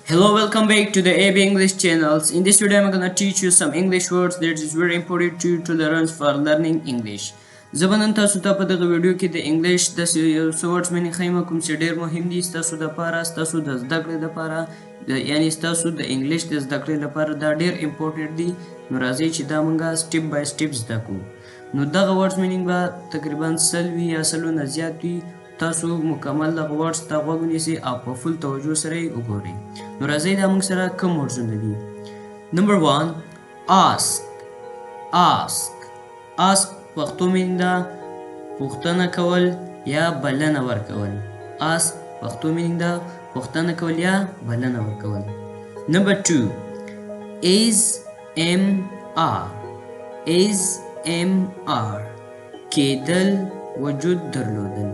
Hello, welcome back to the AB English channels. In this video, I'm gonna teach you some English words that is very important to learn for learning English. زبنن تاسو ته په دغه ویډیو کې د انګلیش د یو څو ورډز مینه خیمه کوم چې ډیر مهم دي تاسو د لپاره تاسو د زده کړې لپاره یعنی تاسو د انګلیش د زده کړې لپاره دا ډیر امپورټنت دي. نو راځي چې دا مونږه سټپ بای سټپ زده کوو. نو دغه ورډز مینینګ به تقریبا 100 یا 100 نه زیات وي. تاسو مکمل دغه ورډز ته غوږ ونیسئ او په فل توجه سره یې وګورئ. نو راځئ دا موږ سره کوم ورډزونه دي. نمبر 1 ask پښتو مینه ده پوښتنه کول یا بلنه ورکول. ask پښتو مینه ده پوښتنه کول یا بلنه ورکول. نمبر 2 is کېدل وجود درلودل.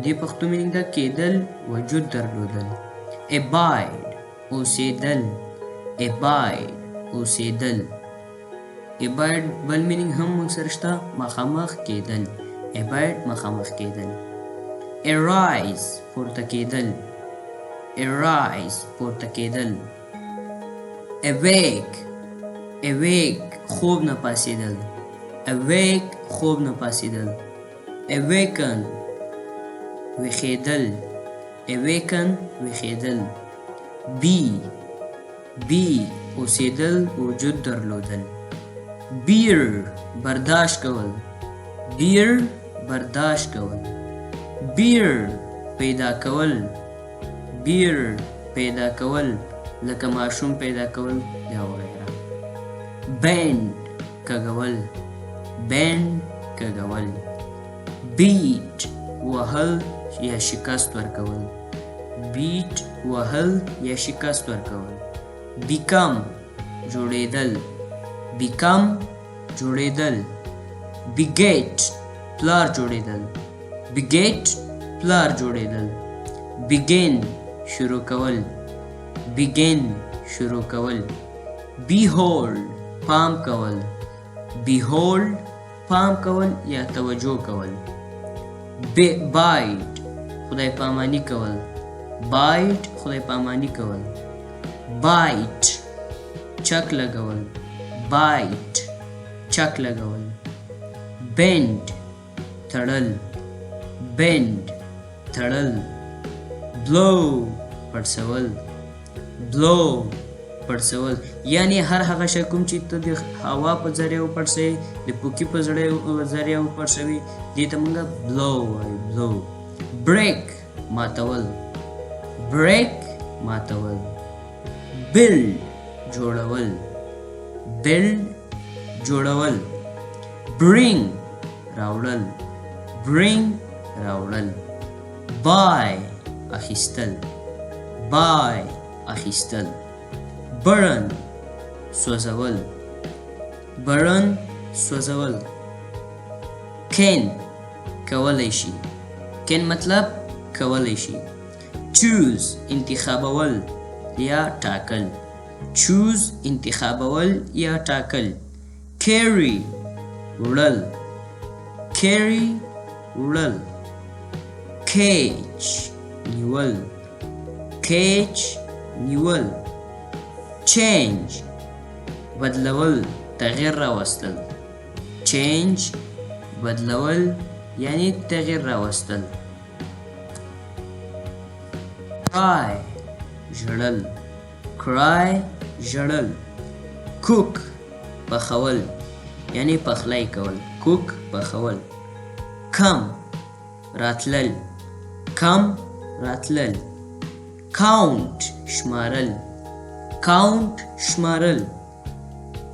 دې پښتو مینه ده کېدل وجود درلودل. abide اوسېدل. abide بل مینینګ هم موږ سره شته مخامخ کېدل. abide مخامخ کېدل. arise پورته کېدل. awake خوب نه پاسېدل. awaken ویښېدل. be اوسېدل وجود درلودل. bear برداشت کول. beer پیدا کول لکه ماشوم پیدا کول یا وغیره. bend کږول. beat وهل یا شکست ورکول. become جوړېدل. beget پلار جوړېدل. begin شروع کول. behold پام کول یا توجه کول. bite خدای پامانی کول. bite چک لګول. bend تړل. blow پړسول یعنی هر هغه شی کوم چې ته د هوا په ذریعه وپړسوي د پوکي په ذریعه وپړسوي دې ته موږ blow وایو. break ماتول. build جوړول. bring راوړل. buy اخیستل. burn سوځول. can کولای شي. choose انتخابول یا ټاکل. carry وړل. cage نیول. change بدلول تغییر راوستل. یعنی تغییر راوستل. cry ژړل. cook پخول یعنی پخلی کول. پخول. come راتلل. count شمارل.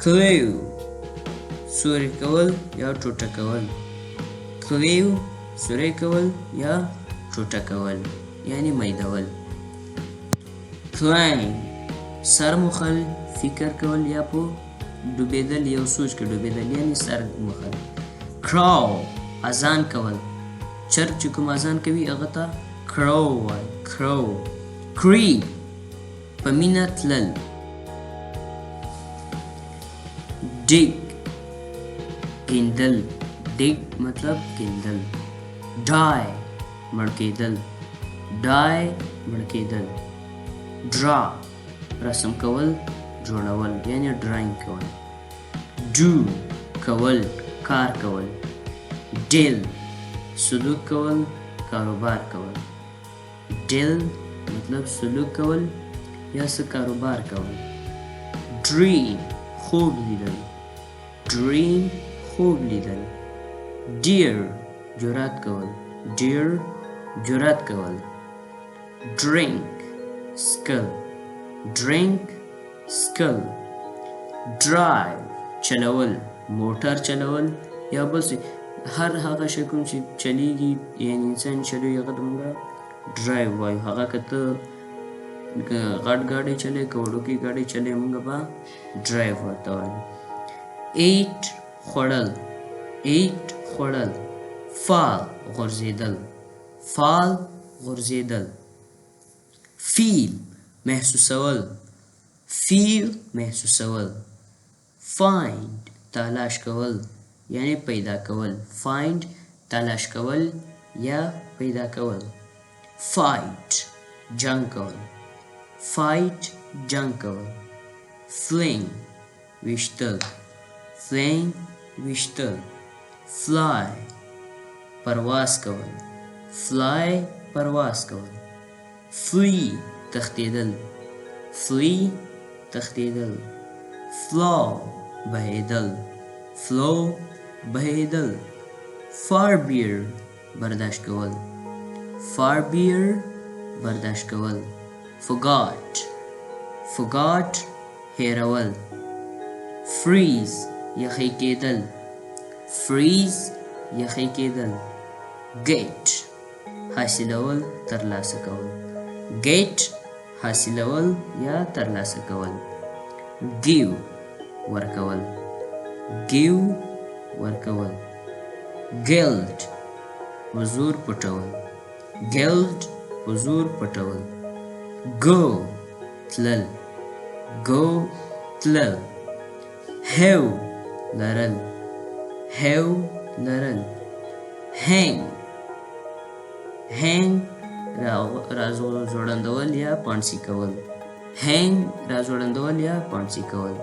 clue سوري کول یا ټوټه کول. یعنی میدول. climb سر موخل فکر کول یا په ډوبېدل یو سوچ کې ډوبېدل یعنی سر موخل. crow اذان کول. چرګ چې کوم اذان کوي هغه ته crow وایي. creep په مینه تلل. dig کیندل. مطلب کیندل. die مړ کېدل. draw رسم کول جوړول یعنی ډراینګ کول. do کول کار کول. deal سلوک کول کاروبار کول. deal مطلب سلوک کول یا څه کاروبار کول. dream خوب لیدل. dream خوب لیدل. dare جرأت کول. dare جرأت کول. drink سکل. drink سکل. drive چلول موټر چلول یا بس هر هغه شی کوم چې چلیږي یعنی انسان چلوي هغه ته موږ ډرایو وایو. هغه که ته غټ ګاډی چلې که وړوکې ګاډی چلې موږ به ډرایو ورته وایو. ایټ خوړل. ایټ خوړل. فال غورځېدل. فال غورځېدل. فیل محسوسول. فیل محسوسول. find تلاش کول یعنی پیدا کول. find تلاش کول یا پیدا کول. fight جنگ کول. fight جنگ کول. fling ویشتل. fling ویشتل. fly پرواز کول. fly پرواز کول. flee تښتېدل. flee تښتېدل. flow بهیدل. flow بهیدل. forbear برداشت کول. forbear برداشت کول. forgot forgot هیرول. freeze یخی کېدل. freeze یخی کېدل. get حاصلول ترلاسه کول. get حاصلول یا ترلاسه کول. give ورکول. give ورکول. guilt حضور پټول. guilt حضور پټول. go تلل. go تلل. have لرل. have لرل. hang hang راځوړندول یا پانسی کول. hang راځوړندول یا پانسی کول.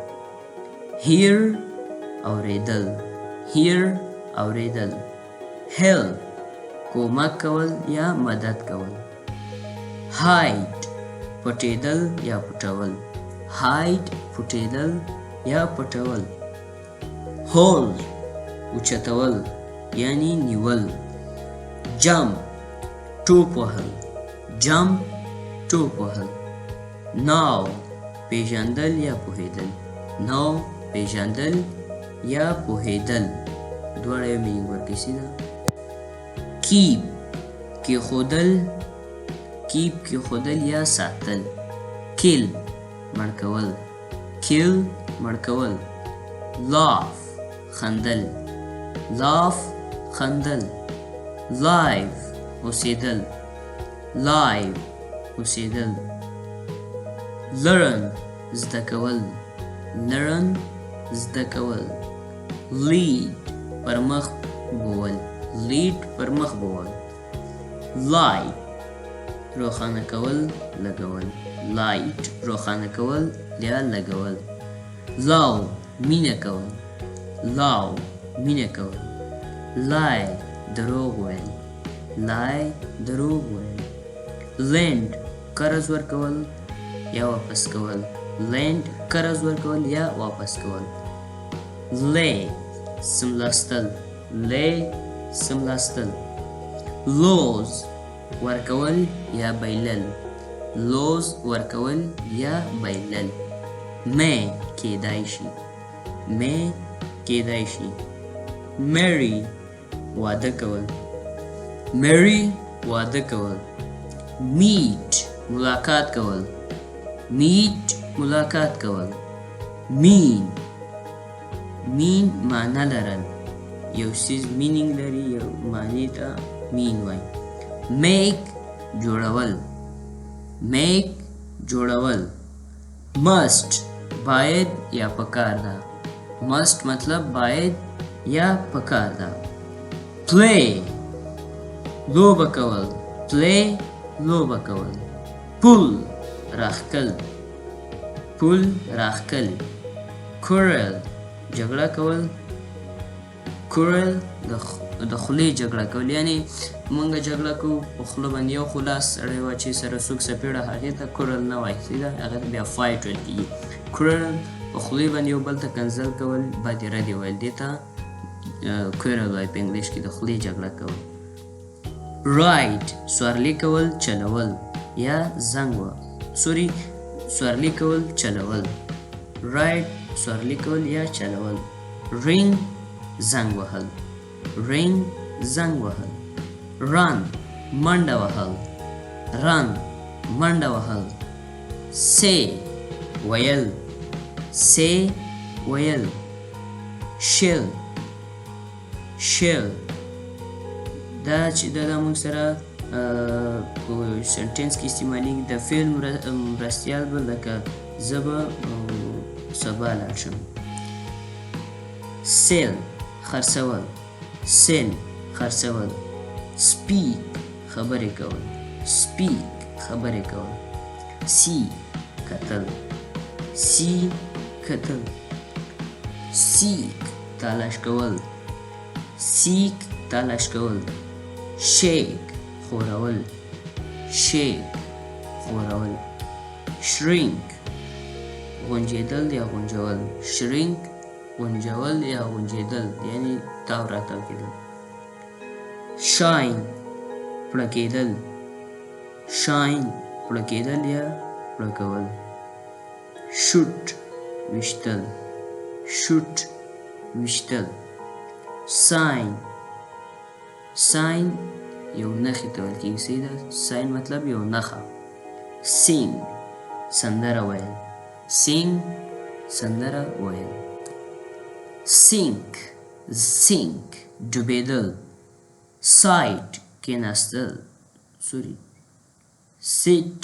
hear اوریدل. hear اوریدل. help کومک کول یا مدد کول. hide پټېدل یا پټول. hide پټېدل یا پټول. hold اوچتول یعنی نیول. jump ټوپ وهل. jump ټوپ وهل. now پیژندل یا پوهېدل. now پیژندل یا پوهېدل دواړه یو مینینګ ورکړي ده. keep کېښودل. keep کېښودل یا ساتل. kill مړ کول. kill مړ کول. laugh خندل. laugh خندل. live اوسېدل. live اوسېدل. learn زده کول. learn زده کول. lead پرمخ بول. lead پرمخ بول. light روښانه کول لګول. light روښانه کول یا لګول. love مینه کول. love مینه کول. lie دروغ ویل. lie دروغ ویل. lend قرض ورکول یا واپس کول. lend قرض ورکول یا واپس کول. lay سملاستل. lay سملاستل. lose ورکول یا بایلل. lose ورکول یا بایلل. may کېدای شي. may کېدای شي. marry واده کول. marry واده کول. meet ملاقات کول. meet ملاقات کول. mean mean معنا لرل. یو څیز مینینګ لري یو معنی ته mean وایي. make جوړول. make جوړول. must باید یا پکار ده. must مطلب باید یا پکار ده. play لوبه کول. play لوبه کول. pull راخکل. pull راخکل quarrel جګړه کول quarrel د خولې جګړه کول یعنی مونږ جګړه کوو په خوله باندې یو خلاص سړی واچي سره څوک سپېړه هغې ته quarrel نه وایي سیده هغه ته بیا fight ویل کېږي quarrel په خولې باندې یو بل ته کنځل کول بدې ردې ویل دې ته quarrel وایي په انګلیش کې د خولې جګړه کول ride سوارلي کول چلول یا زنګ سوارلي کول چلول ride سوارلي کول یا چلول ring زنګ وهل ring زنګ وهل run منډه وهل run منډه وهل say ویل say ویل shell دا چې دا موږ سره په سنټنس کې استعمالیږي د فعل مرستیال به لکه زه به سبا لاړ شم sell خرڅول sell خرڅول speak خبرې کول speak خبرې کول see کتل see کتل seek تلاش کول seek تلاش کول shake خورول shake خورول shrink غونجېدل یا غونجول shrink غونجول یا غونجېدل یعنی تاو راتاو کېدل shine پړکېدل shine پړکېدل یا پړکول shoot ویشتل shoot ویشتل sign sign یو نښې ته ویل کېږي صحیح ده sign مطلب یو نښه sing سندره ویل sing سندره ویل sink sink ډوبېدل sit کېناستل sit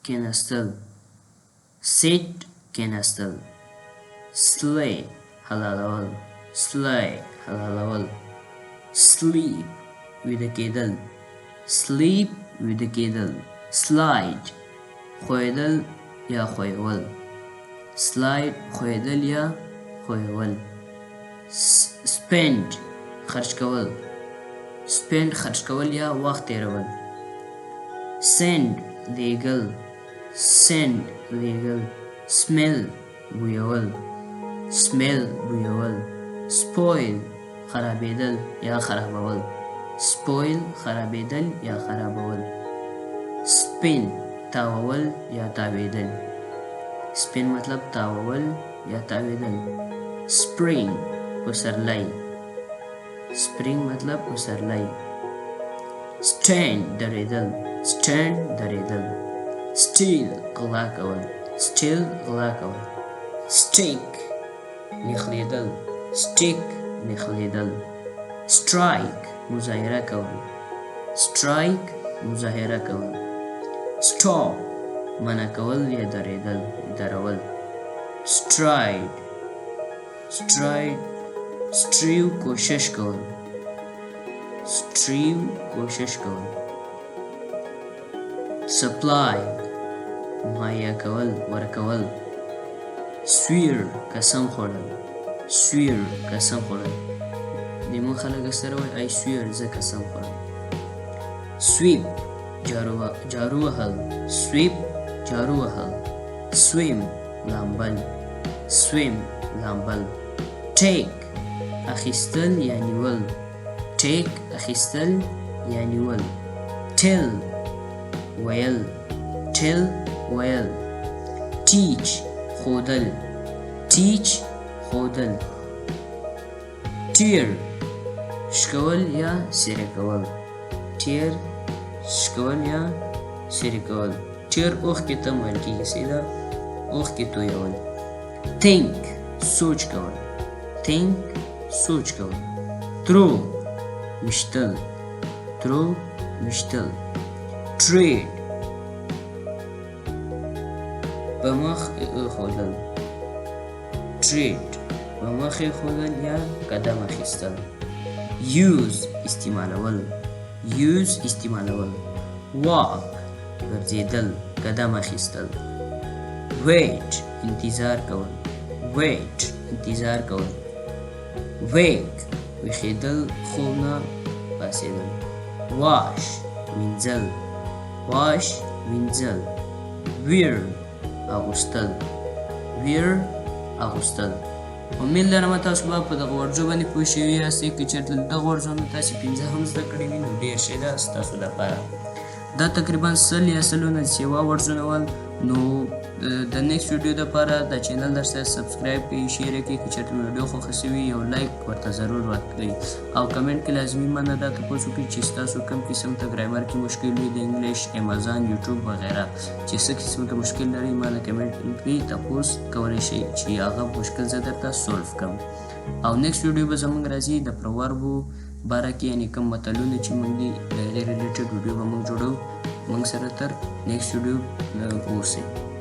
کېناستل sit کېناستل slay حلالول slay حلالول sleep ویده کېدل sleep ویده کېدل slide خویدل یا خویول slide خویدل یا خویول spend خرج کول spend خرج کول یا وخت تیرول send لیږل send لیږل smell بویول smell بویول spoil خرابېدل یا خرابول spoil خرابېدل یا خرابول spin تاوول یا تاوېدل spin مطلب تاوول یا تاوېدل spring پسرلی spring مطلب پسرلی stand درېدل stand درېدل steal غلا کول steal غلا کول stick نښلېدل stick نښلېدل strike مظاهره کول strike مظاهره کول stop منع کول یا درېدل درول stride stride strive کوشش کول strive کوشش کول supply مهیا کول ورکول swear قسم خوړل swear قسم خوړل نیمه خلک سره وایي I swear زه قسم خورم sweep جارو وهل sweep جارو وهل swim لامبل swim لامبل take اخیستل یا نیول take اخیستل یا نیول tell ویل tell ویل teach خودل teach خودل tear شکول یا سیره کول tear شکول یا سیره کول tear اوخ کې تم ویل کېږي سیده اوخ کې تویول think سوچ کول think سوچ کول throw ویشتل throw ویشتل trade په مخ ایښودل trade په مخ ایښودل یا قدم اخیستل use استعمالول use استعمالول walk ګرځېدل قدم اخیستل wait انتظار کول wait انتظار کول wake ویښېدل خوب نه پاڅېدل wash وینځل wash وینځل wear اغوستل wear اغوستل امید لرم تاسو به په دغه ورځو باندې پوه شوي یاستئ که چېرته دغه ورځونه تاسې 5 هم زده کړي وي نو ډېر ښه ده ستاسو لپاره دا تقریبا 100 یا 100 نه سیوا ورځونه ول نو د نیکسټ ویډیو دپاره د چینل درسره سبسکرایب کړئ شیر کړئ که چېرته مې ویډیو خوښه سوي یو لایک ورته ضرور ورکړئ او کمنټ کې لازمي مانه دا تپوس وکړئ چې ستاسو کوم قسم ته ګرامر کې مشکل وي د انګلیش امازان یوټیوب وغیره چې څه قسم ته مشکل لرئ مانه کمنټ کې تپوس کولی شئ چې هغه مشکل زه درته سولف کړم او نیکسټ ویډیو به زموږ راځي د پرواربو باره کې یعنې کوم متلونه چې موږ دي د هغې ریلیټډ ویډیو به موږ جوړو موږ سره تر نیکسټ ویډیو اوسئ